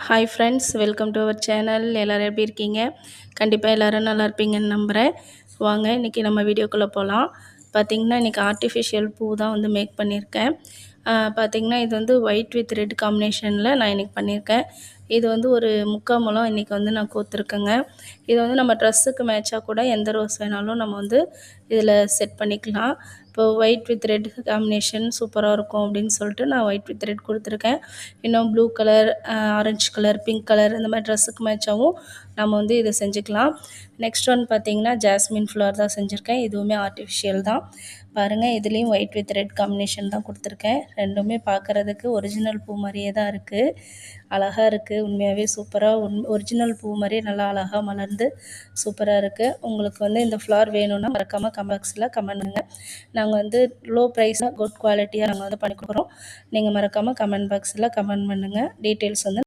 Hi friends, welcome to our channel. எல்லோரும் எப்படி இருக்கீங்க? கண்டிப்பாக எல்லோரும் நல்லா இருப்பீங்கன்னு நம்புகிறேன். வாங்க இன்றைக்கி நம்ம வீடியோக்குள்ளே போகலாம். பார்த்திங்கன்னா இன்றைக்கி ஆர்டிஃபிஷியல் பூ தான் வந்து மேக் பண்ணியிருக்கேன். பார்த்திங்கன்னா இது வந்து ஒயிட் வித் ரெட் காம்பினேஷனில் நான் இன்றைக்கி பண்ணியிருக்கேன். இது வந்து ஒரு 3/4 முழம் இன்றைக்கி வந்து நான் கோர்த்துருக்கேங்க. இது வந்து நம்ம ட்ரெஸ்ஸுக்கு மேட்சாக கூட எந்த ரோஸ் வேணாலும் நம்ம வந்து இதில் செட் பண்ணிக்கலாம். இப்போது ஒயிட் வித் ரெட் காம்பினேஷன் சூப்பராக இருக்கும் அப்படின்னு சொல்லிட்டு நான் ஒயிட் வித் ரெட் கொடுத்துருக்கேன். இன்னும் blue colour, orange colour, pink colour இந்த மாதிரி ட்ரெஸ்ஸுக்கு மேட்சாகவும் நம்ம வந்து இதை செஞ்சுக்கலாம். நெக்ஸ்ட் ஒன் பார்த்திங்கன்னா ஜாஸ்மின் ஃப்ளவர் தான் செஞ்சுருக்கேன். இதுவுமே ஆர்டிஃபிஷியல் தான். பாருங்கள், இதுலேயும் ஒயிட் வித் ரெட் காம்பினேஷன் தான் கொடுத்துருக்கேன். ரெண்டுமே பார்க்குறதுக்கு ஒரிஜினல் பூ மாதிரியே தான் இருக்குது. அழகாக இருக்குது. உண்மையாகவே சூப்பராக ஒரிஜினல் பூ மாதிரியே நல்லா அழகாக மலர்ந்து சூப்பராக இருக்குது. உங்களுக்கு வந்து இந்த ஃப்ளவர் வேணும்னா மறக்காமல் கமெண்ட் பாக்ஸில் கமெண்ட் பண்ணுங்கள். நாங்கள் வந்து லோ ப்ரைஸாக குட் குவாலிட்டியாக நாங்கள் வந்து பண்ணி கொடுக்குறோம். நீங்கள் மறக்காமல் கமெண்ட் பாக்ஸில் கமெண்ட் பண்ணுங்கள். டீட்டெயில்ஸ் வந்து